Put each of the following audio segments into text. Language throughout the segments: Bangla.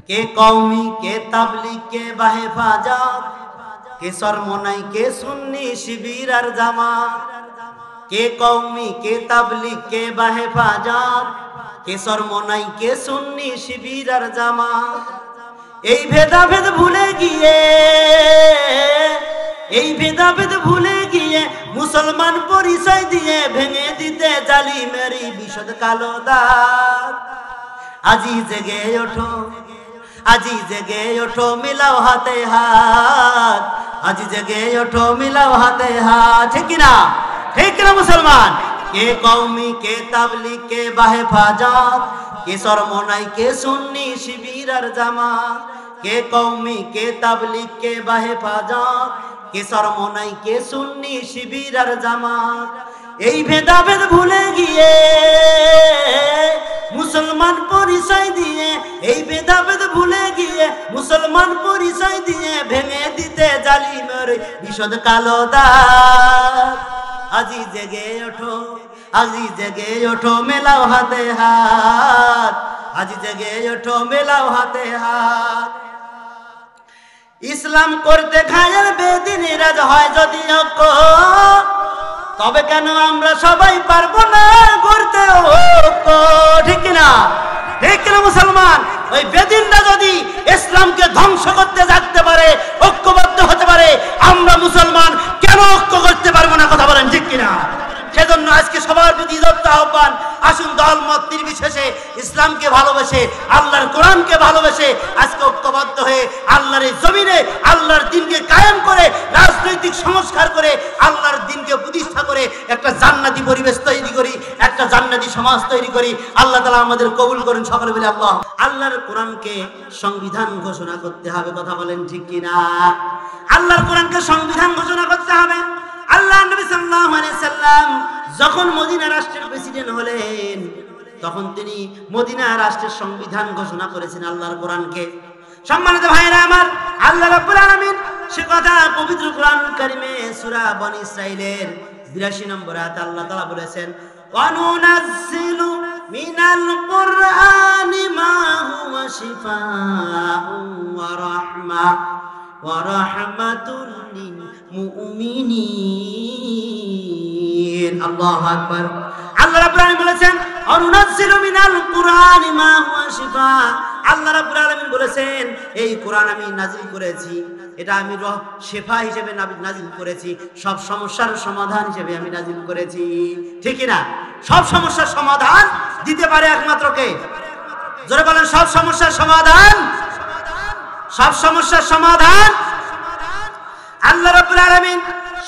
কে কওমি, কে তাবলিগ, কে বাহেফাজত, কে সরমনাই, কে সুন্নি শিবির আর জামাত। কে কওমি, কে তাবলিগ, কে বাহেফাজত, কে সরমনাই, কে সুন্নি শিবির আর জামাত। এই ভেদাভেদ ভুলে গিয়ে, এই ভেদাভেদ ভুলে গিয়ে মুসলমান পরিচয় দিয়ে ভেঙে দিতে জালিমেরই বিশদ কালো দাগ। আজি জেগে ওঠো, আজি জেগে ওঠো, মিলাও হাতে হাত। আজি জেগে ওঠো, মিলাও হাতে হাত। ঠিক না? ঠিক না মুসলমান? কে কওমি, কে তাবলিগ, কে বাহেফাজত, কে সরমনাই, কে সুন্নি শিবির আর জামাত। কে কওমি, কে তাবলিগ, কে বাহেফাজত, কে সরমনাই, কে সুন্নি শিবির আর জামাত। এই ভেদাভেদ ভুলে গিয়ে মুসলমান পরিচয় দিয়ে, এই ভেদাভেদ ভুলে গিয়ে মুসলমান পরিচয় দিয়ে ভেঙে দিতে জালিমের বিশদ কালো দাগ। আজি জেগে ওঠো, আজি জেগে ওঠো, মেলাও হাতে হাত। আজি জেগে ওঠো, মেলাও হাতে হাত। ইসলাম করতে খায়ের বেদিনীরা হয় যদি ঐক্য, তবে কেন আমরা সবাই পারবো না করতে ঐক্য? ঠিক না? ঠিক না মুসলমান? ওই বেদিনরা যদি ইসলামকে ধ্বংস করতে জাগতে পারে, ঐক্যবদ্ধ হতে পারে, আমরা মুসলমান কেন ঐক্য করতে পারবো না? কথা বলেন ঠিক কিনা? সেজন্য আজকে সবার প্রতি আহ্বান, আসুন দল মত নির্বিশেষে ইসলামকে ভালোবেসে, আল্লাহর কোরআনকে ভালোবেসে আজকে ঐক্যবদ্ধ হয়ে আল্লাহর এই জমিনে আল্লাহর দ্বীনকে কায়েম করে, রাজনৈতিক সংস্কার করে, আল্লাহর দ্বীনকে প্রতিষ্ঠা করে একটা জান্নাতি পরিবেশ তৈরি করি, একটা জান্নাতি সমাজ তৈরি করি। আল্লাহ তাআলা আমাদের কবুল করুন। সকলে বলে আল্লাহ। আল্লাহর কোরআনকে সংবিধান ঘোষণা করতে হবে। কথা বলেন ঠিক কিনা? আল্লাহর কোরআনকে সংবিধান ঘোষণা করতে হবে। আল্লাহ নবী সাল্লাল্লাহু আলাইহি সাল্লাম যখন মদিনা রাষ্ট্রের প্রেসিডেন্ট হলেন, তখন তিনি মদিনা রাষ্ট্রের সংবিধান ঘোষণা করেছেন আল্লাহর কোরআনকে। সম্মানিত ভাইরা আমার, আল্লাহ রাব্বুল আলামিন সে কথা পবিত্র কোরআনুল কারীমে সূরা বনী ইসরাঈলের ৮২ নম্বর আয়াতে আল্লাহ তাআলা বলেছেন, ওয়া নুনাজ্জিলু মিনাল কুরআনি মা হুয়া শিফাউন ওয়া রাহমা ওয়া রাহমাতুল লিল মুমিনিন। আল্লাহু আকবার। আল্লাহ রাব্বুল আলামিন বলেছেন, অনুনাজ্জিলু মিনাল কুরআনি মা হুয়া শিফা। আল্লাহ রাব্বুল আলামিন বলেছেন, এই কোরআন আমি নাজিল করেছি, এটা আমি শিফা হিসেবে নাজিল করেছি, সব সমস্যার সমাধান হিসেবে আমি নাজিল করেছি। ঠিক না? সব সমস্যার সমাধান দিতে পারে একমাত্র কে? জোরে বলেন, সব সমস্যার সমাধান, সব সমস্যার সমাধান আল্লাহ রাব্বুল আলামিন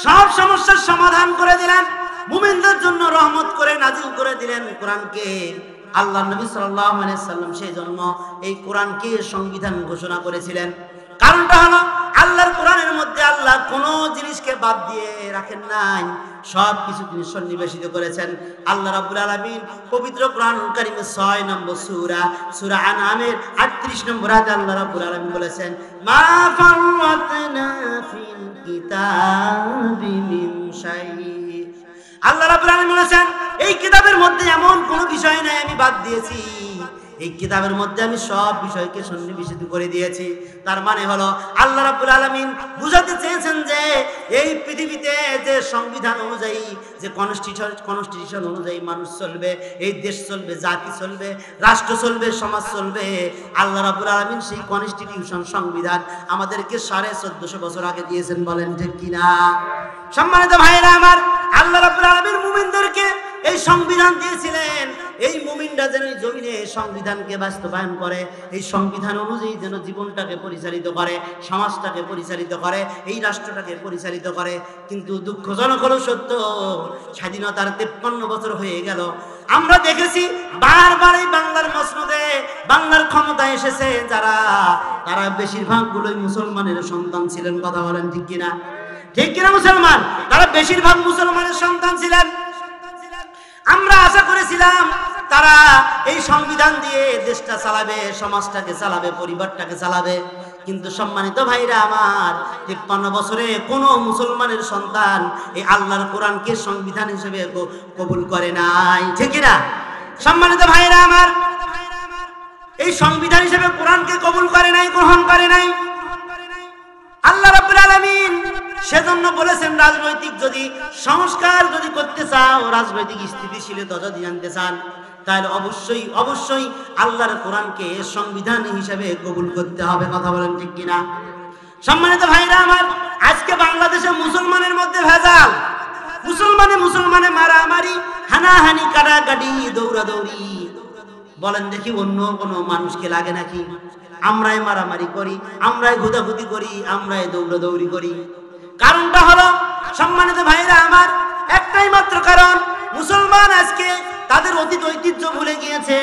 সব সমস্যার সমাধান করে দিলেন, মুমিনদের জন্য রহমত করে নাজিল করে দিলেন কোরআনকে। আল্লাহ নবী সাল্লাল্লাহু আলাইহি সাল্লাম সেই জন্য এই কোরআনকে সংবিধান ঘোষণা করেছিলেন। কারণটা হলো আল্লাহর কোরআনের মধ্যে আল্লাহ কোনো জিনিসকে বাদ দিয়ে রাখেন নাই, সব কিছু তিনি সন্নিবেশিত করেছেন। আল্লাহ রাব্বুল আলামিন পবিত্র কোরআনুল কারীমের ৬ নম্বর সূরা আনআমের ৩৮ নম্বর আয়াতে আল্লাহ রাব্বুল আলামিন বলেছেন, মা ফাররাতনা ফিল কিতাবি মিন শাই। আল্লাহ রাব্বুল আলামিন বলেছেন, এই কিতাবের মধ্যে এমন কোনো বিষয় নাই আমি বাদ দিয়েছি, এই কিতাবের মধ্যে আমি সব বিষয়কে সন্নিবেশিত করে দিয়েছি। তার মানে হলো আল্লাহ রাব্বুল আলামিন বুঝাতে চেয়েছেন যে এই পৃথিবীতে যে সংবিধান অনুযায়ী, যে কনস্টিটিউশন অনুযায়ী মানুষ চলবে, এই দেশ চলবে, জাতি চলবে, রাষ্ট্র চলবে, সমাজ চলবে, আল্লাহ রাব্বুল আলামিন সেই কনস্টিটিউশন সংবিধান আমাদেরকে ১৪৫০ বছর আগে দিয়েছেন। বলেন ঠিক কিনা? সম্মানিত ভাইরা আমার, আল্লাহ রাব্বুল আলামিন মুমিনদেরকে এই সংবিধান দিয়েছিলেন, এই মুমিনরা যেন এই জমিনে সংবিধানকে বাস্তবায়ন করে, এই সংবিধান অনুযায়ী যেন জীবনটাকে পরিচালিত করে, সমাজটাকে পরিচালিত করে, এই রাষ্ট্রটাকে পরিচালিত করে। কিন্তু দুঃখজনক হলো সত্য, স্বাধীনতার ৫৩ বছর হয়ে গেল, আমরা দেখেছি বারবার এই বাংলার মসনদে, বাংলার ক্ষমতায় এসেছে যারা, তারা বেশিরভাগগুলোই মুসলমানের সন্তান ছিলেন। কথা বলেন ঠিক কিনা? ঠিক কিনা মুসলমান? তারা বেশিরভাগ মুসলমানের সন্তান ছিলেন। আমরা আশা করেছিলাম তারা এই সংবিধান দিয়ে দেশটা চালাবে, সমাজটাকে চালাবে, পরিবারটাকে চালাবে। কিন্তু সম্মানিত ভাইরা আমার, ৫৩ বছরে কোন মুসলমানের সন্তান এই আল্লাহর কোরআনকে সংবিধান হিসেবে কবুল করে নাই। ঠিক না? সম্মানিত ভাইরা আমার, এই সংবিধান হিসেবে কোরআনকে কবুল করে এজন্য বলেছেন রাজনৈতিক যদি সংস্কার যদি করতে চাও, রাজনৈতিক স্থিতিশীলতা যদি আনতে চান, তাহলে অবশ্যই অবশ্যই আল্লাহর কোরআনকে সংবিধান হিসেবে কবুল করতে হবে। কথা বলেন ঠিক কিনা? সম্মানিত ভাইরা আমার, আজকে বাংলাদেশে মুসলমানের মধ্যে ভেজাল, মুসলমানে মারামারি, হানাহানি, কাটাকাটি, দৌড়াদৌড়ি। বলেন দেখি অন্য কোনো মানুষকে লাগে নাকি? আমরাই মারামারি করি, আমরাই ঘুদাঘুদি করি, আমরাই দৌড়াদৌড়ি করি। কারণটা হলো সম্মানিত ভাইরা আমার একটাই মাত্র কারণ, মুসলমান আজকে তাদের অতীত ঐতিহ্য ভুলে গিয়েছে।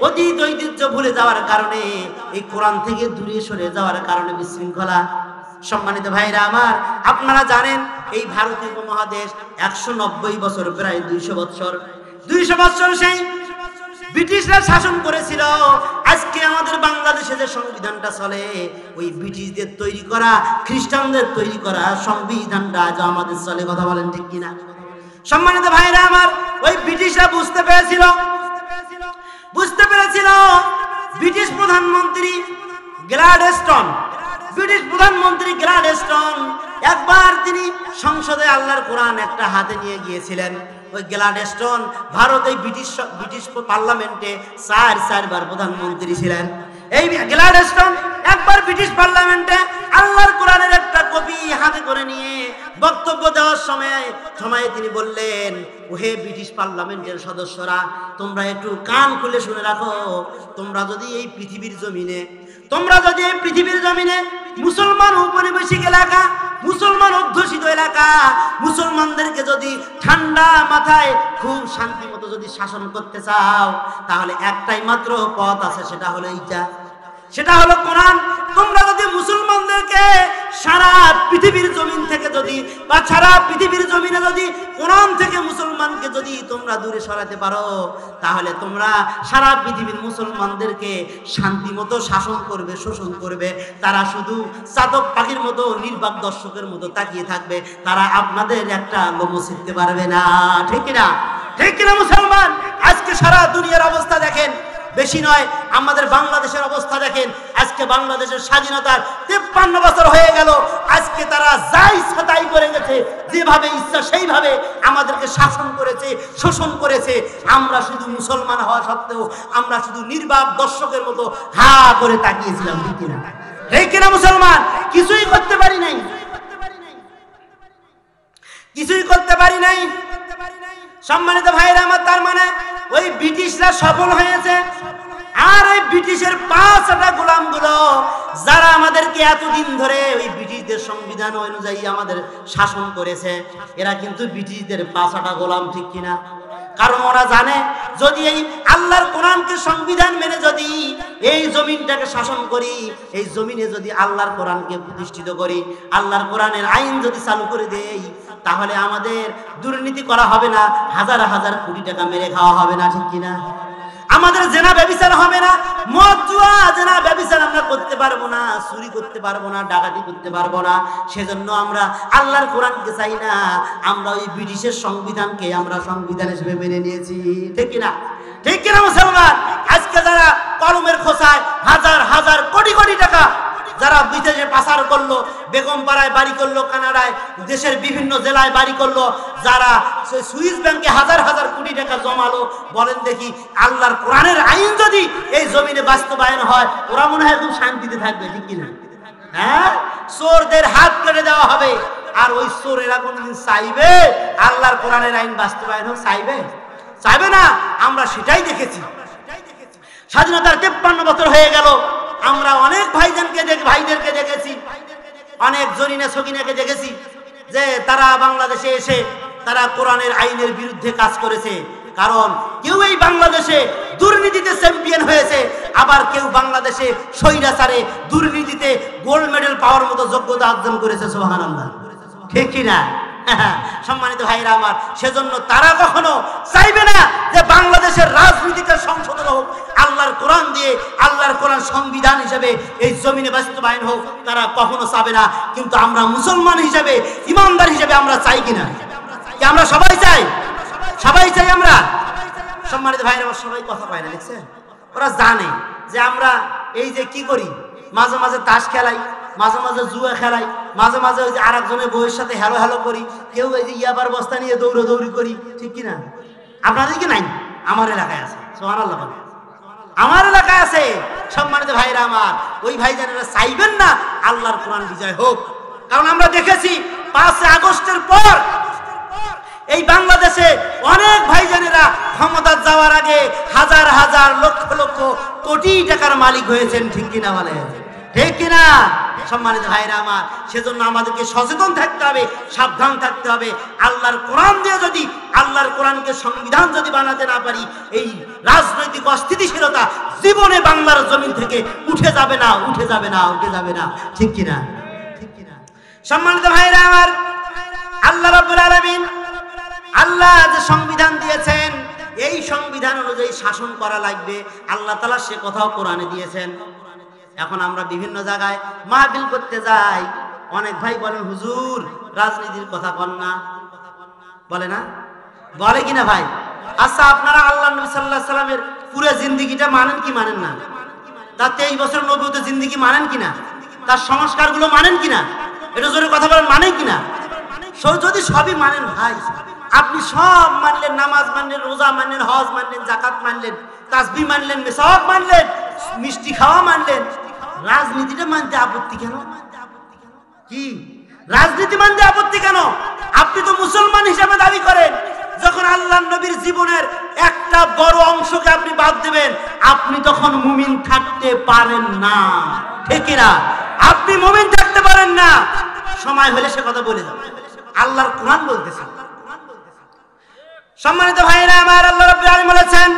অতীত ঐতিহ্য ভুলে যাওয়ার কারণে, এই কোরআন থেকে দূরে সরে যাওয়ার কারণে বিশৃঙ্খলা। সম্মানিত ভাইরা আমার, আপনারা জানেন এই ভারতীয় উপমহাদেশ 190 বছর, প্রায় 200 বছর সেই ব্রিটিশরা শাসন করেছিল। আজকে আমাদের বাংলাদেশে যে সংবিধানটা চলে, ওই ব্রিটিশদের তৈরি করা, খ্রিস্টানদের তৈরি করা সংবিধানটা আজ আমাদের চলে। কথা বলেন ঠিক কিনা? সম্মানিত ভাইরা আমার, ওই ব্রিটিশরা বুঝতে পেরেছিল ব্রিটিশ প্রধানমন্ত্রী গ্ল্যাডস্টোন একবার তিনি সংসদে আল্লাহর কোরআন একটা হাতে নিয়ে গিয়েছিলেন। ওই গ্ল্যাডস্টোন ভারত এই ব্রিটিশ পার্লামেন্টে চারবার প্রধানমন্ত্রী ছিলেন। এই গ্ল্যাডস্টোন একবার ব্রিটিশ পার্লামেন্টে আল্লাহর কোরআনের একটা কপি হাতে করে নিয়ে বক্তব্য দেওয়ার সময় তিনি বললেন, ওহে ব্রিটিশ পার্লামেন্টের সদস্যরা, তোমরা একটু কান খুলে শুনে রাখো। তোমরা যদি এই পৃথিবীর জমিনে মুসলমান উপনিবেশিক এলাকা, মুসলমান অধ্যুষিত এলাকা, মুসলমানদেরকে যদি ঠান্ডা মাথায় খুব শান্তি মতো যদি শাসন করতে চাও, তাহলে একটাই মাত্র পথ আছে, সেটা হলো এইটা, সেটা হলো কোরআন। তোমরা যদি মুসলমানদেরকে সারা পৃথিবীর জমিন থেকে সারা পৃথিবীর জমিনে যদি কোরআন থেকে মুসলমানকে যদি তোমরা দূরে সরাতে পারো, তাহলে তোমরা সারা পৃথিবীর মুসলমানদেরকে শান্তি মতো শাসন করবে, শোষণ করবে। তারা শুধু চাতক পাখির মতো, নির্বাক দর্শকের মতো তাকিয়ে থাকবে। তারা আপনাদের একটা লোমও ছিঁড়তে পারবে না। ঠিক কিনা? ঠিক কিনা মুসলমান? আজকে সারা দুনিয়ার অবস্থা দেখেন, বেশি নয়, আমাদের বাংলাদেশের অবস্থা দেখেন। আজকে বাংলাদেশের স্বাধীনতার 53 বছর হয়ে গেল। আজকে তারা যা ইচ্ছা তাই করে গেছে, যেভাবে ইচ্ছা সেইভাবে আমাদেরকে শাসন করেছে, শোষণ করেছে। আমরা শুধু মুসলমান হওয়া সত্ত্বেও আমরা শুধু নির্বাক দর্শকের মতো হা করে তাকিয়েছিলাম। ঠিক কিনা? ঠিক কিনা মুসলমান? কিছুই করতে পারি নাই। সম্মানিত ভাইরা আমার, তার মানে ওই ব্রিটিশরা সফল হয়েছে, আর ওই ব্রিটিশের 5টা গোলামগুলো যারা আমাদেরকে এতদিন ধরে ওই ব্রিটিশদের সংবিধান অনুযায়ী আমাদের শাসন করেছে, এরা কিন্তু ব্রিটিশদের 5টা গোলাম। ঠিক কিনা? কারণ ওরা জানে, যদি এই আল্লাহর কোরআনকে সংবিধান মেনে যদি এই জমিনটাকে শাসন করি, এই জমিনে যদি আল্লাহর কোরআনকে প্রতিষ্ঠিত করি, আল্লাহর কোরআনের আইন যদি চালু করে দেই, তাহলে আমাদের দুর্নীতি করা হবে না, হাজার হাজার কোটি টাকা মেরে খাওয়া হবে না। ঠিক কিনা? আমাদের জেনা ব্যভিচার হবে না, মদ জুয়া জেনা ব্যভিচার আমরা করতে পারবো না, চুরি করতে পারবো না, ডাকাতি করতে পারবো না। সেজন্য আমরা আল্লাহর কোরআনকে চাই না, আমরা ওই ব্রিটিশের সংবিধানকে আমরা সংবিধান হিসেবে মেনে নিয়েছি। ঠিক কিনা? ঠিক কিনা মুসলমান? আজকে যারা কলমের খোসায় হাজার হাজার কোটি কোটি টাকা যারা বিদেশে পাচার করলো, বেগম পাড়ায় বাড়ি করলো, কানাডায়, দেশের বিভিন্ন জেলায় বাড়ি করলো, যারা সুইস ব্যাংকে হাজার হাজার কোটি টাকা জমালো, বলেন দেখি আল্লাহর কোরআনের আইন যদি এই জমিনে বাস্তবায়ন হয়, ওরা মনে হয় খুব শান্তিতে থাকবে। ঠিক কিনা? হ্যাঁ, চোরদের হাত কেটে দেওয়া হবে। আর ওই চোরেরা কোনদিন চাইবে আল্লাহর কোরআনের আইন বাস্তবায়ন হোক? চাইবে না। আমরা সেটাই দেখেছি। স্বাধীনতার 53 বছর হয়ে গেল, আমরা অনেক ভাইদেরকে দেখেছি, অনেক জরিনা সকিনাকে দেখেছি যে তারা বাংলাদেশে এসে তারা কোরআনের আইনের বিরুদ্ধে কাজ করেছে। কারণ কেউ এই বাংলাদেশে দুর্নীতিতে চ্যাম্পিয়ন হয়েছে, আবার কেউ বাংলাদেশে স্বৈরাচারে দুর্নীতিতে গোল্ড মেডেল পাওয়ার মতো যোগ্যতা অর্জন করেছে। সুবহানাল্লাহ। ঠিক কিনা? সম্মানিত ভাইরা আমার, সেজন্য তারা কখনো চাইবে না যে বাংলাদেশের রাজনীতিটা সংশোধন হোক, আল্লাহর কোরআন দিয়ে, আল্লাহর কোরআন সংবিধান হিসেবে এই জমিনে বাস্তবায়ন হোক, তারা কখনো চাবে না। কিন্তু আমরা মুসলমান হিসেবে, ইমানদার হিসেবে আমরা চাই কিনা? কি আমরা সবাই চাই? আমরা সম্মানিত ভাইরা আমার, সবাই কথা পায় না। দেখছেন, ওরা জানে যে আমরা এই যে কি করি, মাঝে মাঝে তাস খেলাই, মাঝে মাঝে জুয়া খেলাই, মাঝে মাঝে ওই যে আরেকজনের বউয়ের সাথে হ্যালো হ্যালো করি, কেউ এই যে ইয়াবার বস্তা নিয়ে দৌড়াদৌড়ি করি, ঠিক কিনা? আপনাদের কি নাই? আমার এলাকায় আছে, সুবহানাল্লাহ। আমার এলাকায় আছে। সম্মানিত ভাইরা আমার, ওই ভাইজানেরা চাইবেন না আল্লাহর কোরআন বিজয় হোক, কারণ আমরা দেখেছি 5 আগস্টের পর এই বাংলাদেশে অনেক ভাইজানেরা ক্ষমতা যাওয়ার আগে হাজার হাজার লক্ষ লক্ষ কোটি টাকার মালিক হয়েছেন, ঠিক কিনা বলেন? ঠিক কিনা সম্মানিত ভাইরা আমার? সেজন্য আমাদেরকে সচেতন থাকতে হবে, সাবধান থাকতে হবে। আল্লাহর কোরআন দিয়ে যদি আল্লাহর কোরআনকে সংবিধান যদি বানাতে না পারি, এই রাজনৈতিক অস্থিতিশীলতা জীবনে বাংলার জমিন থেকে উঠে যাবে না, উঠে যাবে না, উঠে যাবে না, ঠিক কিনা? ঠিক কিনা সম্মানিত ভাইরা আমার? আল্লাহ রাব্বুল আলামিন আল্লাহ যে সংবিধান দিয়েছেন, এই সংবিধান অনুযায়ী শাসন করা লাগবে, আল্লাহ তাআলা সে কথাও কোরআনে দিয়েছেন। এখন আমরা বিভিন্ন জায়গায় মাহফিল করতে যাই, অনেক ভাই বলেন হুজুর রাজনীতির কথা বল না, বলে না? বলে কিনা ভাই? আচ্ছা, আপনারা আল্লাহ নবী সাল্লাল্লাহু আলাইহি সাল্লামের পুরো জিন্দেগিটা মানেন কি মানেন না? তার 23 বছর নবুয়তের জিন্দেগি মানেন কিনা? তার সংস্কারগুলো মানেন কিনা? এটা জোরে কথা বলেন, মানেন কিনা? যদি সবই মানেন ভাই, আপনি সব মানলেন, নামাজ মানলেন, রোজা মানলেন, হজ মানলেন, যাকাত মানলেন, তাসবিহ মানলেন, মিসাওয়াক মানলেন, মিষ্টি খাওয়া মানলেন, রাজনীতিটা মানতে আপত্তি কেন? কি রাজনীতি মানতে আপত্তি কেন? আপনি তো মুসলমান হিসেবে দাবি করেন। যখন আল্লাহর নবীর জীবনের একটা বড় অংশকে আপনি বাদ দেবেন, আপনি তখন মুমিন থাকতে পারেন না, ঠিক না? আপনি মুমিন থাকতে পারেন না। সময় হলে সে কথা বলে যাবে, আল্লাহর কোরআন বলতেছে। সম্মানিত ভাইরা আমার, আল্লাহ রাব্বুল আলামিন বলেছেন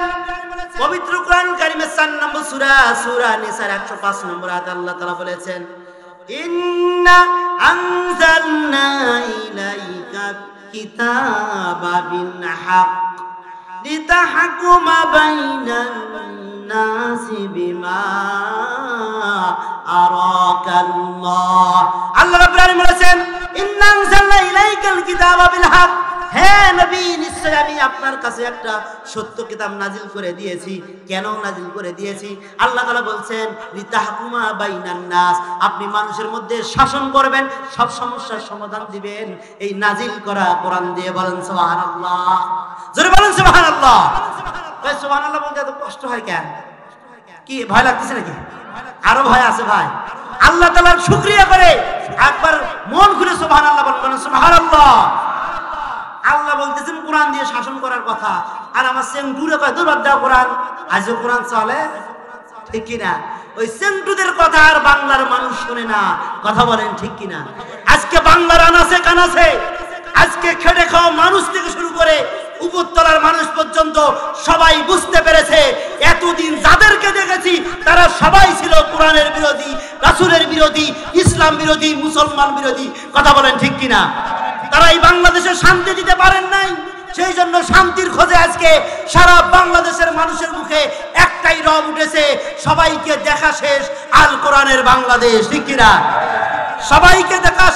পবিত্র কোরআনুল কারীমের 4 নম্বর সূরা, সূরা নিসার 105 নম্বর আয়াতে আল্লাহ তাআলা বলেছেন, ইন্না আনজালনা ইলাইকা কিতাবা বিল হক লিতাহকুমা বাইনান নাসি বিমা আরাকাল্লাহ। আল্লাহ রাব্বুল আলামিন বলেছেন, ইন্না আনজালনা ইলাইকাল কিতাবা বিল হক, হে নবী নিশ্চয় আমি আপনার কাছে একটা সত্য কিতাব নাজিল করে দিয়েছি। কেন নাজিল করে দিয়েছি? আল্লাহ তাআলা বলছেন লিতাহকুমা বাইনান নাস, আপনি মানুষের মধ্যে শাসন করবেন, সব সমস্যার সমাধান দিবেন এই নাজিল করা কোরআন দিয়ে। বলেন সুবহানাল্লাহ, জোরে বলেন সুবহানাল্লাহ। ভাই সুবহানাল্লাহ বলতে এত কষ্ট হয় কেন? কি ভয় লাগতেছে নাকি? আরো ভয় আছে ভাই। আল্লাহ তাআলার শুকরিয়া করে একবার মন খুলে সুবহানাল্লাহ বলেন, সুবহানাল্লাহ। আল্লাহ বলতেছেন কোরআন দিয়ে শাসন করার কথা, আর আমার সেন্টুরে কয় দুর্বাদ দাও কোরআন, আজও কোরআন চলে, ঠিক কিনা? ওই সেন্টুদের কথা আর বাংলার মানুষ শুনে না, কথা বলেন ঠিক কিনা? আজকে বাংলার আনাচে কানাচে, আজকে খেটে খাওয়া মানুষ থেকে শুরু করে উপরতলার মানুষ পর্যন্ত সবাই বুঝতে পেরেছে, এতদিন যাদেরকে দেখেছি তারা সবাই ছিল কোরআনের বিরোধী, রাসূলের বিরোধী, ইসলাম বিরোধী, মুসলমান বিরোধী, কথা বলেন ঠিক কিনা? তারা এই বাংলাদেশে শান্তি দিতে পারেন নাই। সেই জন্য শান্তির খোঁজে আজকে সারা বাংলাদেশের মানুষের মুখে একটাই রব উঠেছে, সবাইকে দেখা শেষ আল কোরআনের বাংলাদেশ, ঠিক কিনা? সবাইকে দেখা।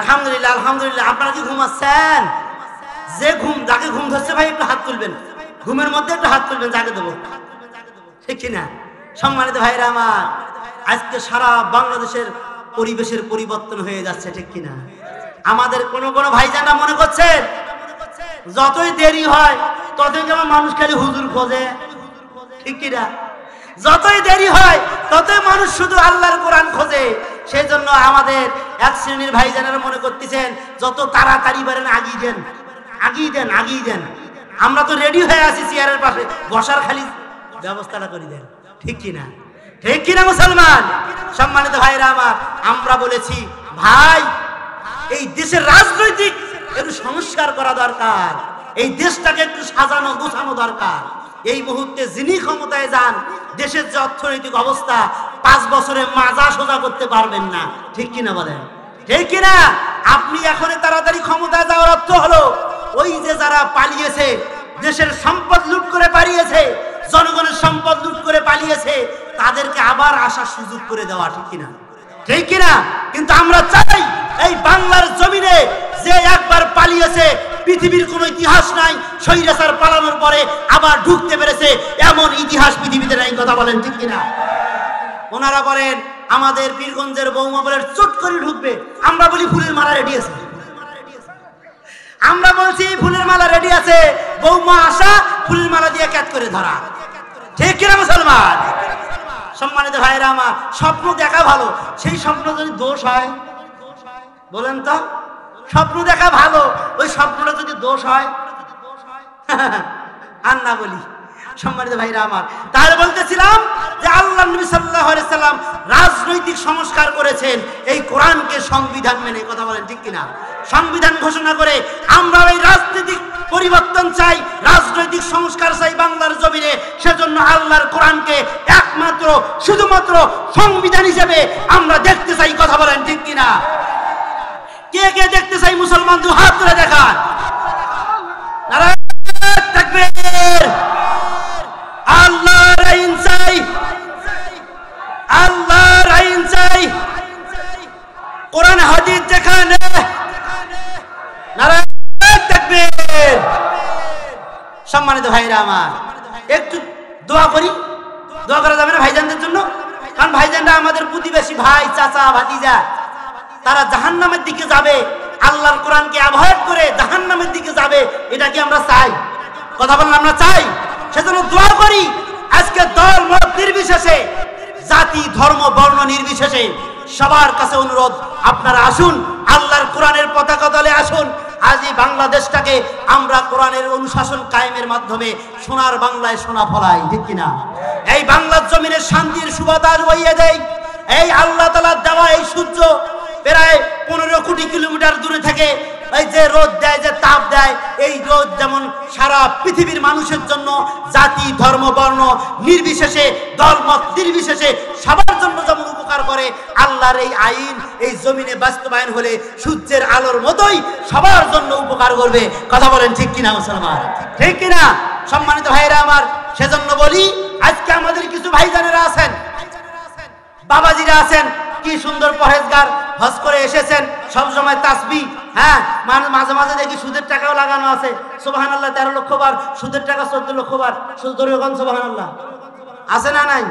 আলহামদুলিল্লাহ, আলহামদুলিল্লাহ। আপনারা কি ঘুমাচ্ছেন? যে ঘুম, যাকে ঘুম ধরছে ভাই একটু হাত তুলবেন, ঘুমের মধ্যে একটু হাত তুলবেন, যাকে দেবো, ঠিক কিনা? সম্মানিত ভাইরা আমার, আজকে সারা বাংলাদেশের পরিবেশের পরিবর্তন হয়ে যাচ্ছে, ঠিক কিনা? আমাদের কোন কোন ভাইজানরা মনে করছেন যতই দেরি হয় ততই যেমন মানুষ খালি হুজুর খোঁজে, ঠিক কিনা? যতই দেরি হয় ততই মানুষ শুধু আল্লাহর কোরআন খোঁজে। সেই জন্য আমাদের এক শ্রেণীর ভাইজানেরা মনে করতেছেন যত তাড়াতাড়ি পারেন আগিয়ে দেন, আগিয়ে দেন, আগিয়ে দেন। আমরা তো রেডি হয়ে আছি চেয়ারের পাশে বসার, খালি ব্যবস্থাটা করে দেন, ঠিক কিনা? ঠিক কিনা মুসলমান? সম্মানিত ভাইরা আমার, আমরা বলেছি ভাই এই দেশের রাজনৈতিক একটু সংস্কার করা দরকার, এই দেশটাকে একটু সাজানো গোছানো দরকার। এই মুহূর্তে যিনি ক্ষমতায় যান, দেশের যে অর্থনৈতিক অবস্থা 5 বছরে মাজা সোজা করতে পারবেন না, ঠিক কিনা বলেন? ঠিক কিনা? আপনি এখন তাড়াতাড়ি ক্ষমতায় যাওয়ার অর্থ হলো ওই যে যারা পালিয়েছে, দেশের সম্পদ লুট করে পালিয়েছে, জনগণের সম্পদ লুট করে পালিয়েছে, তাদেরকে আবার আসার সুযোগ করে দেওয়া, ঠিক কিনা? ঠিক কিনা? কিন্তু আমরা চাই এই বাংলার জমিনে যে একবার পালিয়েছে পৃথিবীর কোনো ইতিহাস নাই স্বৈরাচার পালানোর পরে আবার ঢুকতে পেরেছে এমন ইতিহাস পৃথিবীতে নাই। কথা বলেন ঠিক কিনা? ওনারা বলেন আমাদের পীরগঞ্জের বৌমা বলে চট করে ঢুকবে, আমরা বলি ফুলের মালা রেডি আছে। আমরা বলছি ফুলের মালা রেডি আছে, বৌমা আসা ফুলের মালা দিয়ে ক্যাচ করে ধরা। ঠিক কিনা মুসলমান? সম্মানিত ভাইরা আমার, স্বপ্ন দেখা ভালো, সেই স্বপ্ন যদি দোষ হয় বলেন তো? স্বপ্ন দেখা ভালো, ওই স্বপ্নটা যদি দোষ হয় আর না বলি। সম্মানিত ভাইরা আমার, তাহলে বলতেছিলাম যে আল্লাহ নবী সাল্লাল্লাহু আলাইহি সাল্লাম রাজনৈতিক সংস্কার করেছেন এই কোরআনকে সংবিধান মেনে। কথা বলেন ঠিক কিনা? সংবিধান ঘোষণা করে আমরা এই রাজনৈতিক পরিবর্তন চাই, রাজনৈতিক সংস্কার চাই বাংলার জমিনে। সেজন্য আল্লাহর কোরআনকে একমাত্র শুধুমাত্র সংবিধান হিসেবে আমরা দেখতে চাই। কথা বলেন ঠিক কিনা? কে কে দেখতে চাই মুসলমান দু হাত তুলে দেখান। নারায়ে তাকবীর। আল্লাহর আইন চাই, আল্লাহর আইন চাই। কোরআন হাদিস যেখানে। নারায়ে তাকবীর। সম্মানিত ভাইরা আমার, একটু দোয়া করি। দোয়া করা যাবে না ভাইজানদের জন্য? কারণ ভাইজানরা আমাদের প্রতিবেশী ভাই, চাচা, ভাতিজা, তারা জাহান্নামের দিকে যাবে, আল্লাহর কোরআনকে অ্যাভয়েড করে জাহান্নামের দিকে যাবে। এটা কি আমরা চাই? কথা বলেন আমরা চাই। সেজন্য দোয়া করি আজকে দল মত নির্বিশেষে, জাতি ধর্ম বর্ণ নির্বিশেষে সবার কাছে অনুরোধ, আপনারা আসুন আল্লাহর কোরআনের পতাকা তলে আসুন। আজ এই বাংলাদেশটাকে আমরা কোরআনের অনুশাসন কায়েমের মাধ্যমে সোনার বাংলায় সোনা ফলাই। ঠিক কিনা? এই বাংলার জমিনে শান্তির সুবাতাস বইয়ে দেয়। এই আল্লাহ তাআলার দেওয়া এই সূর্য প্রায় 15 কোটি কিলোমিটার দূরে থেকে এই যে রোদ দেয়, যে তাপ দেয়, এই রোদ যেমন সারা পৃথিবীর মানুষের জন্য জাতি ধর্ম বর্ণ নির্বিশেষে, দলমত নির্বিশেষে সবার জন্য যেমন উপকার করে, আল্লাহর এই আইন এই জমিনে বাস্তবায়ন হলে সূর্যের আলোর মতোই সবার জন্য উপকার করবে। কথা বলেন ঠিক কিনা মুসলমান? ঠিক কিনা? সম্মানিত ভাইরা আমার, সেজন্য বলি আজকে আমাদের কিছু ভাইজানেরা আছেন, বাবাজিরা আছেন, কি সুন্দর পরহেজগার, হজ করে এসেছেন, সব সময় তাসবিহ। হ্যাঁ, মাঝে মাঝে দেখি সুদের টাকাও লাগানো আছে। সুবহানাল্লাহ, 13 লক্ষ বার সুদের টাকা, 14 লক্ষ বার সুদরগণ। সুবহানাল্লাহ আছে না নাই?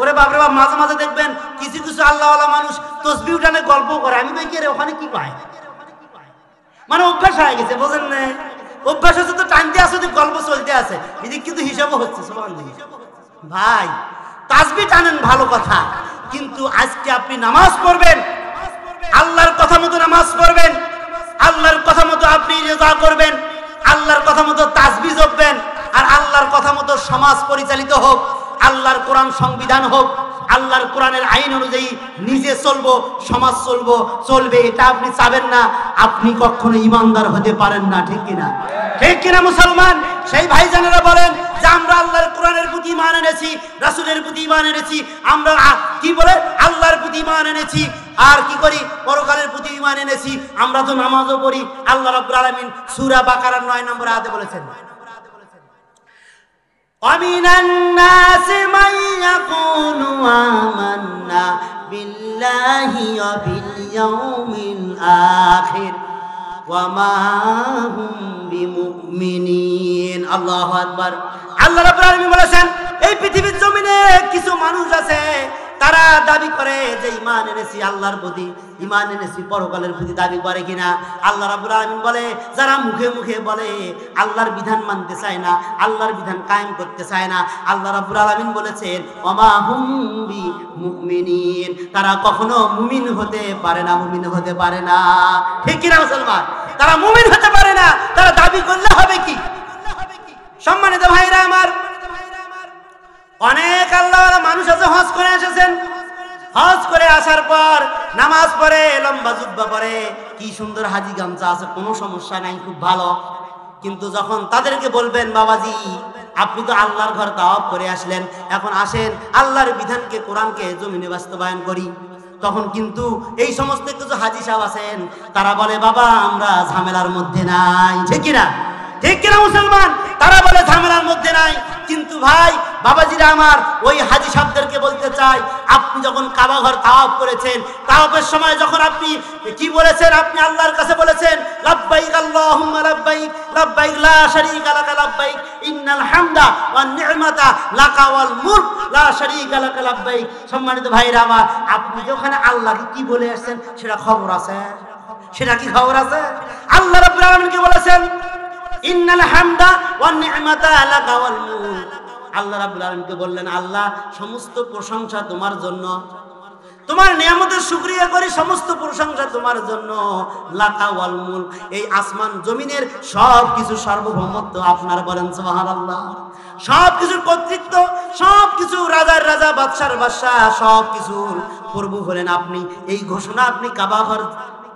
ওরে বাপরে বাপ, মাঝে মাঝে দেখবেন কিছু কিছু আল্লাহওয়ালা মানুষ তসবিহ উঠানে গল্প করে। আমি ভাই কে রে, ওখানে কি পায়? মানে অভ্যাস হয়ে গেছে, বোঝেন না? অভ্যাস হচ্ছে তো, টানতে আছে তো, গল্প চলতে আছে, এদিক কিন্তু হিসাবও হচ্ছে। সুবহানাল্লাহ ভাই, তাসবিহ টানেন ভালো কথা, কিন্তু আজকে আপনি নামাজ পড়বেন, আল্লাহর কথা মতো নামাজ পড়বেন, আল্লাহর কথা মতো আপনি রোজা করবেন, আল্লাহর কথা মতো তাসবিহ জপবেন, আর আল্লাহর কথা মতো সমাজ পরিচালিত হোক, আল্লাহর কোরআন সংবিধান হোক, আল্লাহর কোরআনের আইন অনুযায়ী নিজে চলবো, সমাজ চলবে, এটা আপনি চাবেন না, আপনি কখনো ইমানদার হতে পারেন না। ঠিক কিনা? ঠিক কিনা মুসলমান? সেই ভাইজানেরা বলেন যে আমরা আল্লাহর কোরআনের প্রতি ঈমান এনেছি, রাসূলের প্রতি ঈমান এনেছি, আমরা কি বলে আল্লাহর প্রতি ঈমান এনেছি, আর কি করি পরকালের প্রতি ঈমান এনেছি। আমরা তো নামাজও পড়ি। আল্লাহ রাব্বুল আলামিন সূরা বাকারার 9 নম্বর আয়াতে বলেছেন, وَمِنَ النَّاسِ مَن يَقُولُ آمَنَّا بِاللَّهِ وَبِالْيَوْمِ الْآخِرِ وَمَا هُمْ بِمُؤْمِنِينَ। আল্লাহু আকবার। আল্লাহ রাব্বুল আলামিন বলেছেন, এই পৃথিবীর জমিনে কিছু মানুষ আছে, তারা দাবি করে যে ঈমান এনেছি আল্লাহর প্রতি, ঈমান এনেছি পরকালের প্রতি, দাবি করে কিনা? আল্লাহ রাব্বুল আলামিন বলে, যারা মুখে মুখে বলে আল্লাহর বিধান মানতে চায় না, আল্লাহর বিধান কায়েম করতে চায় না, আল্লাহ রাব্বুল আলামিন বলেছেন ওমা হুম বিমুমিনিন, তারা কখনো মুমিন হতে পারে না, মুমিন হতে পারে না। ঠিক কিনা মুসলমান? তারা মুমিন হতে পারে না, তারা দাবি করলে হবে কি? সম্মানিত ভাইরা আমার, অনেক আল্লাহওয়ালা মানুষ আছে, হজ করে এসেছেন, হজ করে আসার পর নামাজ পড়ে, লম্বা জুব্বা পরে, কি সুন্দর হাজি গামছা আছে, কোনো সমস্যা নাই, খুব ভালো। কিন্তু যখন তাদেরকে বলবেন বাবাজি আপনি তো আল্লাহর ঘর তাওয়াফ করে আসলেন, এখন আসেন আল্লাহর বিধানকে কোরআনকে জমিনে বাস্তবায়ন করি, তখন কিন্তু এই সমস্ত কিছু হাজি সাহেব আছেন, তারা বলে বাবা আমরা ঝামেলার মধ্যে নাই। ঠিক কিনা? ঠিক কিনা মুসলমান? তারা বলে ঝামেলার মধ্যে নাই, কিন্তু ভাই বাবাজিরা আমার, ওই হাজী সাহেবদেরকে বলতে চাই, আপনি যখন কাবা ঘর তাওয়াফ করেছেন, তাওয়াফের সময় যখন আপনি কি বলেছেন? আপনি আল্লাহর কাছে বলেছেন লাব্বাইক আল্লাহুম্মা লাব্বাইক, লাব্বাইক লা শারীকা লাকা লাব্বাইক, ইন্নাল হামদা ওয়ান নি'মাতা লাকা ওয়াল মুলক লা শারীকা লাকা লাব্বাইক। সম্মানিত ভাইরা আমার, আপনি যে ওখানে আল্লাহকে কি বলে আসছেন সেটা খবর আছে? সেটা কি খবর আছে? আল্লাহ রাব্বুল আলামিনকে বলেছেন ইন্নাল হামদা ওয়ান নি'মাতা লাকা ওয়াল মুলক। আল্লাহ রাব্বুল আলামিনকে বললেন, আল্লাহ সমস্ত প্রশংসা তোমার জন্য, তোমার নিয়ামতের শুকরিয়া করি, সমস্ত প্রশংসা তোমার জন্য। লাকা ওয়াল মুলক, এই আসমান জমিনের সব কিছু সার্বভৌমত্ব আপনার, বলেন সুবহানাল্লাহ। সব কিছুর কর্তৃত্ব, সব কিছু রাজার রাজা, বাদশার বাদশা, সব কিছুর প্রভু হলেন আপনি। এই ঘোষণা আপনি কাবা ঘর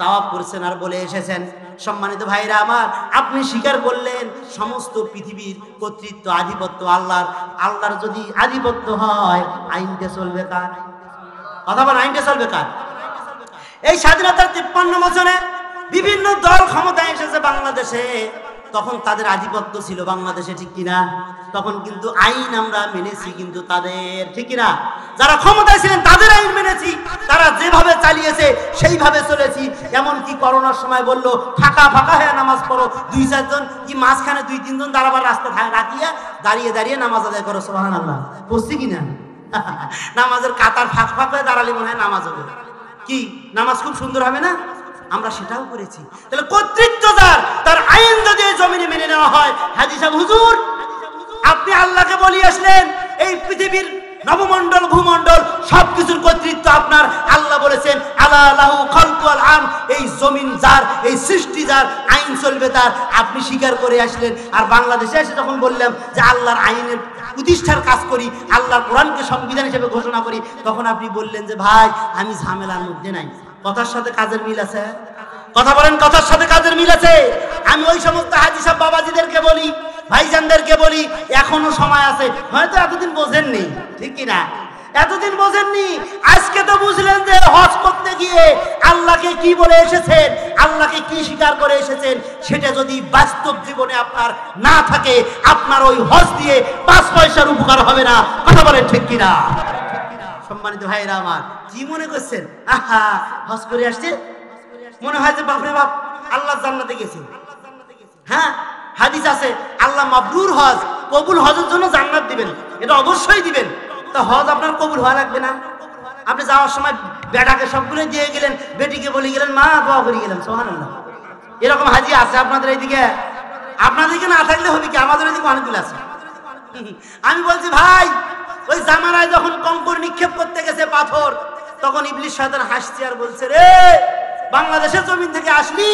তাওয়াফ করছেন আর বলে এসেছেন। সম্মানিত ভাইরা আমার, আপনি স্বীকার করলেন সমস্ত পৃথিবীর কর্তৃত্ব, আধিপত্য আল্লাহর। আল্লাহর যদি আধিপত্য হয়, আইনটা চলবে কার? কথা বলেন, আইনটা চলবে কার? এই স্বাধীনতার 53 বছরে বিভিন্ন দল ক্ষমতায় এসেছে বাংলাদেশে, তখন তাদের আধিপত্য ছিল বাংলাদেশে, ঠিক কিনা? তখন কিন্তু আইন আমরা মেনেছি, কিন্তু তাদের, ঠিক কিনা? যারা ক্ষমতায় ছিলেন তাদের আইন মেনেছি, তারা যেভাবে চালিয়েছে সেইভাবে চলেছি। এমনকি করোনার সময় বললো ফাঁকা ফাঁকা হয়ে নামাজ পড়ো, 2-4 জন কি মাঝখানে 2-3 জন দাঁড়াবার রাস্তা রাখিয়া দাঁড়িয়ে দাঁড়িয়ে নামাজ আদায় করো। সুবহানাল্লাহ, বুঝছি কিনা? নামাজের কাতার ফাঁক ফাঁক হয়ে দাঁড়ালে মনে হয় নামাজ হবে, কি নামাজ খুব সুন্দর হবে না? আমরা সেটাও করেছি। তাহলে কর্তৃত্ব যার, তার আইন যদি এই জমিনে মেনে নেওয়া হয়। হাজী সাহেব হুজুর, আপনি আল্লাহকে বলি আসলেন এই পৃথিবীর নবমণ্ডল ভূমণ্ডল সবকিছুর কর্তৃত্ব আপনার। আল্লাহ বলেছেন আলা লাহু খালকু ওয়াল আম, এই জমিন যার, এই সৃষ্টি যার, আইন চলবে তার। আপনি স্বীকার করে আসলেন। আর বাংলাদেশে এসে যখন বললাম যে আল্লাহর আইনের প্রতিষ্ঠার কাজ করি, আল্লাহর কোরআনকে সংবিধান হিসেবে ঘোষণা করি, তখন আপনি বললেন যে ভাই আমি ঝামেলার মধ্যে নাই। কথার সাথে কাজের মিল আছে? কথা বলেন, কথার সাথে কাজের মিল আছে? আমি ওই সমস্ত হাজী সাহেব বাবাজিদেরকে বলি, ভাইজানদেরকে বলি, এখনো সময় আছে। হয়তো এতদিন বোঝেননি, ঠিক কিনা? এতদিন বোঝেননি, আজকে তো বুঝলেন যে হজ করতে গিয়ে আল্লাহকে কি বলে এসেছেন, আল্লাহকে কি স্বীকার করে এসেছেন। সেটা যদি বাস্তব জীবনে আপনার না থাকে, আপনার ওই হজ দিয়ে 5 পয়সার উপকার হবে না। কথা বলেন, ঠিক কিনা? সম্মানিত ভাইরা আমার, কি মনে করছেন? আহা, হজ করে আসছে, মনে হয় যে বাপরে বাপ আল্লাহ জান্নাতে গেছে। হ্যাঁ, হাদিস আছে আল্লাহ মাবরুর হজ, কবুল হজের জন্য জান্নাত দিবেন, এটা অবশ্যই দিবেন। তো হজ আপনার কবুল হওয়া লাগবে না? আপনি যাওয়ার সময় বেটাকে সবগুলো দিয়ে গেলেন, বেটিকে বলে গেলেন মা দোয়া করে গেলেন। সুবহানাল্লাহ, এরকম হাজি আছে আপনাদের এইদিকে? আপনাদেরকে না থাকলে হবে কি, আমাদের এইদিকে অনেকগুলো আছে। আমি বলছি ভাই, ওই জামানায় যখন কঙ্কর নিক্ষেপ করতে গেছে পাথর, তখন ইবলিস শয়তান হাসছে আর বলছে রে বাংলাদেশের জমিন থেকে আসলি,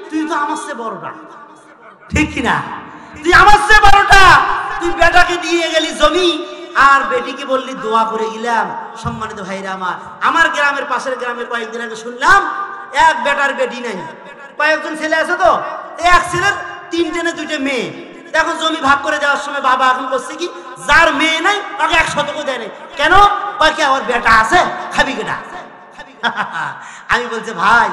তুই তো আমার চেয়ে বড়টা, ঠিক কিনা? তুই আমার চেয়ে বড়টা, তুই বেটাকে দিয়ে গেলি জমি আর বেটিকে বললি দোয়া করে গেলাম। সম্মানিত ভাইরা আমার, আমার গ্রামের পাশের গ্রামের কয়েকদিন আগে শুনলাম এক বেটার বেটি নাই, কয়েকজন ছেলে আছে, তো এক ছেলের 3টে না 2টে মেয়ে। এখন জমি ভাগ করে দেওয়ার সময় বাবা এখন করছে কি, যার মেয়ে নাই তাকে 1 শতকও দেয় নাই। কেন? কি আমার বেটা আছে, খাবি কেটা? আমি বলছি ভাই,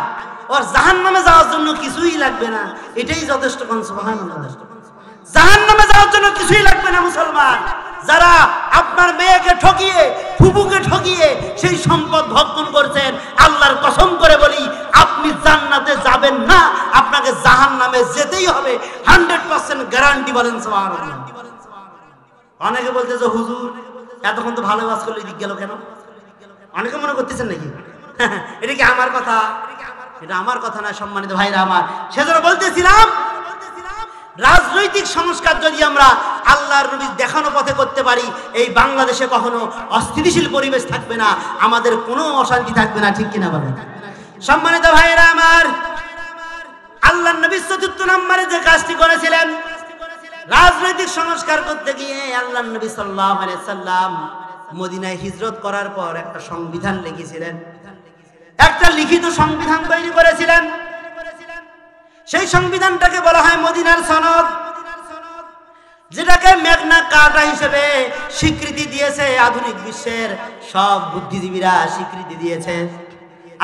ওর জাহান্নামে যাওয়ার জন্য কিছুই লাগবে না, এটাই যথেষ্ট। সুবহানাল্লাহ, জাহান্নামে যাওয়ার জন্য কিছুই লাগবে না। মুসলমান যারা আপনার মেয়েকে ঠকিয়ে, ফুফুকে ঠকিয়ে সেই সম্পদ ভক্ষণ করছেন, আল্লাহর কসম করে বলি আপনি জান্নাতে যাবেন না, আপনাকে জাহান্নামে যেতেই হবে, 100% গ্যারান্টি। বলেন সুবহানাল্লাহ। অনেকে বলতে যে হুজুর এতক্ষণ তো ভালো কাজ করলে দিক গেল কেন? অনেকে মনে করতেছেন নাকি এটা কি আমার কথা? এটা আমার কথা না সম্মানিত ভাইরা আমার। সেজন্য বলতেছিলাম রাজনৈতিক সংস্কার যদি আমরা আল্লাহর নবীর দেখানো পথে করতে পারি, এই বাংলাদেশে কখনো অস্থিতিশীল পরিবেশ থাকবে না, আমাদের কোনো অশান্তি থাকবে না, ঠিক কিনা বলেন? সম্মানিত ভাইরা আমার, আল্লাহর নবী ৪র্থ নম্বরে যে কাজটি করেছিলেন, রাজনৈতিক সংস্কার করতে গিয়ে আল্লাহর নবী সাল্লাল্লাহু আলাইহি সাল্লাম মদিনায় হিজরত করার পর একটা সংবিধান লিখেছিলেন, একটা লিখিত সংবিধান তৈরি করেছিলেন। সেই সংবিধানটাকে বলা হয় মদিনার সনদ, যেটাকে ম্যাগনা কার্টা হিসেবে স্বীকৃতি দিয়েছে আধুনিক বিশ্বের সব বুদ্ধিজীবীরা, স্বীকৃতি দিয়েছে।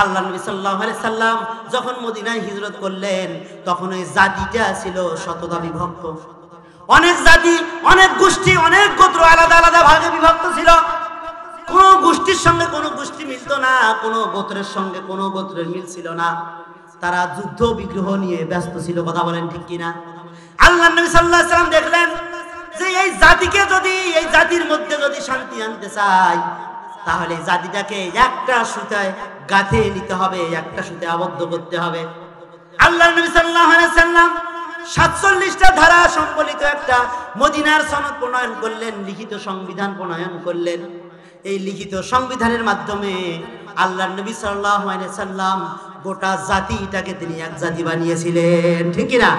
আল্লাহ নবী সাল্লাল্লাহু আলাইহি সাল্লাম যখন মদিনায় হিজরত করলেন, তখন ওই জাতিটা ছিল শতদা বিভক্ত। অনেক জাতি, অনেক গোষ্ঠী, অনেক গোত্র আলাদা আলাদা ভাগে বিভক্ত ছিল। কোন গোষ্ঠীর সঙ্গে কোন গোষ্ঠী মিলত না, কোন গোত্রের সঙ্গে কোন গোত্রের মিল ছিল না। তারা যুদ্ধ বিগ্রহ নিয়ে ব্যস্ত ছিল। কথা বলেন ঠিক কিনা? আল্লাহর নবী সাল্লাল্লাহু আলাইহি সাল্লাম দেখলেন যে এই জাতিকে যদি, এই জাতির মধ্যে যদি শান্তি আনতে চাই, তাহলে জাতিটাকে একটা সুতায় গাঁথে নিতে হবে, একটা সুতায় আবদ্ধ করতে হবে। আল্লাহর নবী সাল্লাল্লাহু আলাইহি সাল্লাম 47টা ধারা সম্বলিত একটা মদিনার সনদ প্রণয়ন করলেন, লিখিত সংবিধান প্রণয়ন করলেন। এই লিখিত সংবিধানের মাধ্যমে আল্লাহর নবী সাল্লাল্লাহু আলাইহি সাল্লাম গোটা জাতিটাকে তিনি এক জাতি বানিয়েছিলেন। ঠিক কিনা?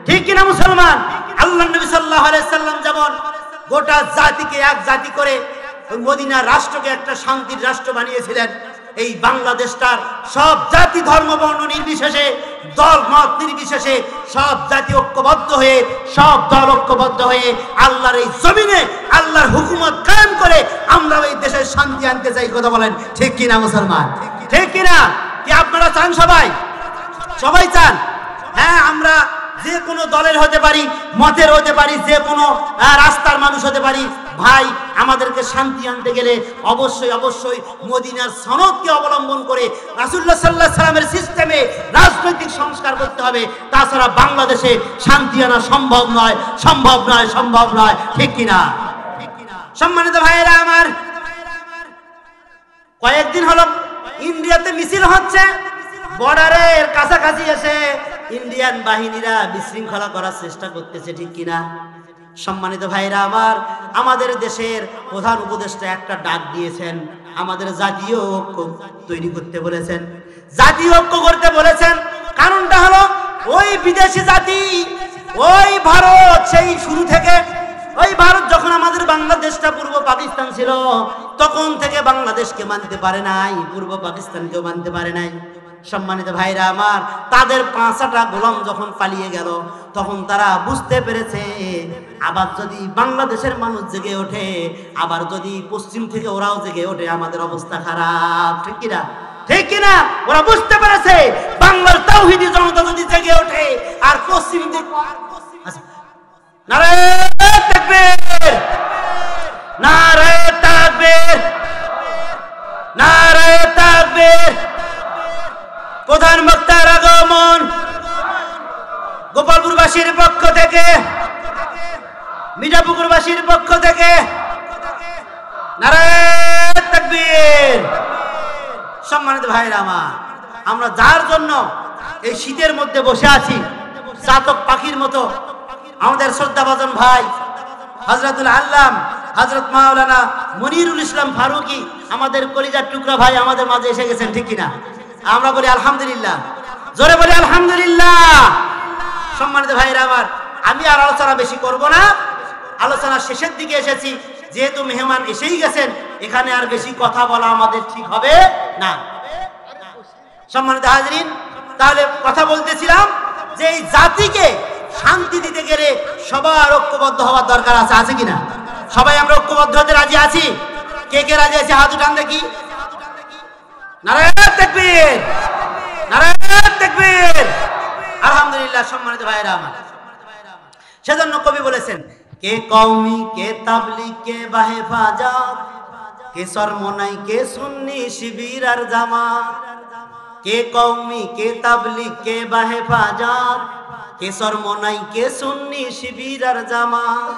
ঠিক কিনা মুসলমান? আল্লাহর নবী সাল্লাল্লাহু আলাইহি সাল্লাম যেমন গোটা জাতিকে এক জাতি করে ওই মদিনার রাষ্ট্রকে একটা শান্তির রাষ্ট্র বানিয়েছিলেন, এই বাংলাদেশটার সব জাতি ধর্ম বর্ণ নির্বিশেষে, দল মত নির্বিশেষে সব জাতি ঐক্যবদ্ধ হয়ে, সব দল ঐক্যবদ্ধ হয়ে আল্লাহর এই জমিনে আল্লাহর হুকুমত কায়েম করে আমরা এই দেশের শান্তি আনতে চাই। কথা বলেন ঠিক কিনা মুসলমান? ঠিক কিনা? কি আপনারা চান? সবাই সবাই চান? হ্যাঁ, আমরা যে কোনো দলের হতে পারি, মতের হতে পারি, যে কোনো রাস্তার মানুষ হতে পারি। ভাই, আমাদেরকে শান্তি আনতে গেলে অবশ্যই অবশ্যই মদিনার সনদকে অবলম্বন করে রাসূলুল্লাহ সাল্লাল্লাহু আলাইহি সাল্লামের সিস্টেমে রাজনৈতিক সংস্কার করতে হবে। তাছাড়া বাংলাদেশে শান্তি আনা সম্ভব নয়, সম্ভব নয়, সম্ভব নয়। ঠিক কিনা? সম্মানিত ভাইয়েরা আমার, কয়েকদিন হলো ইন্ডিয়াতে মিছিল হচ্ছে। বর্ডারের কাছাকাছি এসে ইন্ডিয়ান বাহিনীরা বিশৃঙ্খলা করার চেষ্টা করতেছে। ঠিক কিনা? সম্মানিত ভাইরা আমার, আমাদের দেশের প্রধান উপদেষ্টা একটা ডাক দিয়েছেন, আমাদের জাতীয় ঐক্য তৈরি করতে বলেছেন, জাতীয় ঐক্য করতে বলেছেন। কারণটা হলো ওই বিদেশি জাতি, ওই ভারত, সেই শুরু থেকে ওই ভারত যখন আমাদের বাংলাদেশটা পূর্ব পাকিস্তান ছিল, তখন থেকে বাংলাদেশকে মানতে পারে নাই, পূর্ব পাকিস্তানকেও মানতে পারে নাই। সম্মানিত ভাইরা আমার, তাদের 5টা গোলাম যখন পালিয়ে গেল, তখন তারা বুঝতে পেরেছে আবার যদি বাংলাদেশের মানুষ জেগে ওঠে, আবার যদি পশ্চিম থেকে ওরাও জেগে ওঠে, আমাদের অবস্থা খারাপ। ঠিক কিনা? ঠিক কিনা? ওরা বুঝতে পেরেছে বাংলার তাওহীদি জনতা যদি জেগে ওঠে আর পশ্চিম দিক, নারে তাকবীর, নারে তাকবীর, নারে তাকবীর। প্রধান বক্তার আগমন গোপালপুরবাসীর পক্ষ থেকে, মিঠাপুকুরবাসীর পক্ষ থেকে নারে তাকবীর। সম্মানিত ভাইরা আমার, আমরা যার জন্য এই শীতের মধ্যে বসে আছি, চাতক পাখির মতো আমাদের শ্রদ্ধাভাজন ভাই হযরতুল আল্লাম হযরত মাওলানা মনিরুল ইসলাম ফারুকী, আমাদের কলিজার টুকরা ভাই আমাদের মাঝে এসে গেছেন। ঠিক কিনা? আমরা বলি আলহামদুলিল্লাহ, জোরে বলি আলহামদুলিল্লাহ। সম্মানিত ভাইরা আমার, আমি আর আলোচনা বেশি করব না, আলোচনা শেষের দিকে এসেছি। যেহেতু মেহমান এসেই গেছেন, এখানে আর বেশি কথা বলা আমাদের ঠিক হবে না। সম্মানিত হাজরিন, তাহলে কথা বলতেছিলাম যে এই জাতিকে শান্তি দিতে গেলে সবার ঐক্যবদ্ধ হওয়ার দরকার আছে। আছে কিনা? সবাই আমরা ঐক্যবদ্ধ হতে রাজি আছি? কে কে রাজি আছে? হাত উঠান দেখি। নারে তাকবীর, নারে তাকবীর। আলহামদুলিল্লাহ। সম্মানিত ভাইরা আমার, সেজন্য কবি বলেছেন, কে কওমি, কে তাবলিগ, কে বাহেফাজত, কে শরমনাই, কে সুন্নি শিবির আর জামাত। কে কওমি, কে তাবলিগ, কে বাহেফাজত, কে শরমনাই, কে সুন্নি শিবির আর জামাত।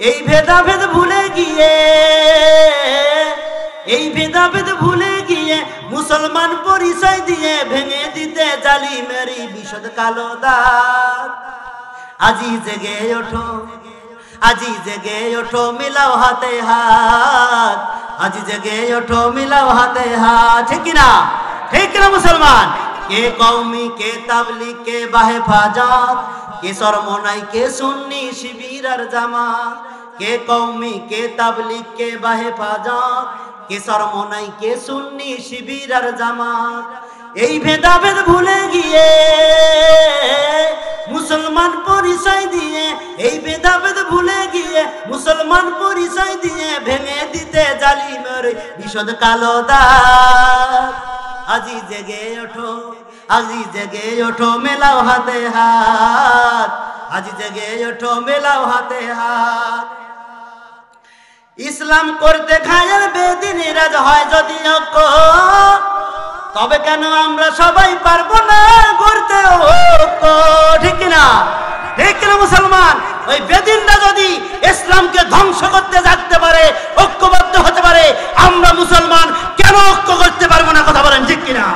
এই ভেদাভেদ ভুলে গিয়ে, এই ভেদাভেদ ভুলে গিয়ে মুসলমান পরিচয় দিয়ে ভেঙে দিতে জালিমেরই বিশদ কালো দাগ। আজি জেগে ওঠো, আজি জেগে ওঠো, মিলাও হাতে হাত, আজি জেগে ওঠো, মিলাও হাতে হাত। ঠিক কিনা? ঠিক কিনা মুসলমান? কে কওমি, কে তাবলিগ, কে বাহেফাজত, কে শরমনাই, কে সুন্নি শিবির আর জামাত। কে কওমি, কে তাবলিগ, কে বাহেফাজত, কে শরমনাই, কে সুন্নি শিবির আর জামাত। এই ভেদাভেদ ভুলে গিয়ে মুসলমান পরিচয় দিয়ে, এই ভেদাভেদ ভুলে গিয়ে মুসলমান পরিচয় দিয়ে ভেঙে দিতে জালিমের বিশদ কালো দাগ। আজি জেগে ওঠো, আজি জেগে ওঠো, মেলাও হাতে হাত, আজি জেগে ওঠো মেলাও হাতে হাত। ইসলাম করতে ঘায়ের বেদিনীরা হয় যদি ঐক্য, তবে কেন আমরা সবাই পারবো না করতে ঐক্য? ঠিক কিনা? ঠিক কিনা মুসলমান? ওই বেদিনরা যদি ইসলামকে ধ্বংস করতে জাগতে পারে, ঐক্যবদ্ধ হতে পারে, আমরা মুসলমান কেন ঐক্য করতে পারবো না? কথা বলেন ঠিক কিনা?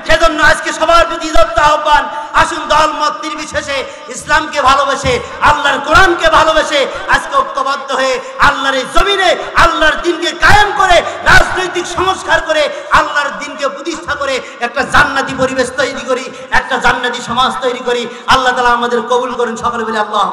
সেজন্য আজকে সবার প্রতি দত্ত আহ্বান, আসুন দল মত নির্বিশেষে ইসলামকে ভালোবেসে, আল্লাহর কোরআনকে ভালোবেসে আজকে ঐক্যবদ্ধ হয়ে আল্লাহর এই জমিনে আল্লাহর দ্বীনকে কায়েম করে, রাজনৈতিক সংস্কার করে, আল্লাহর দ্বীনকে প্রতিষ্ঠা করে একটা জান্নাতি পরিবেশ তৈরি করি, একটা জান্নাতি সমাজ তৈরি করি। আল্লাহ তাআলা আমাদের কবুল করুন। সকলে বলে আল্লাহ।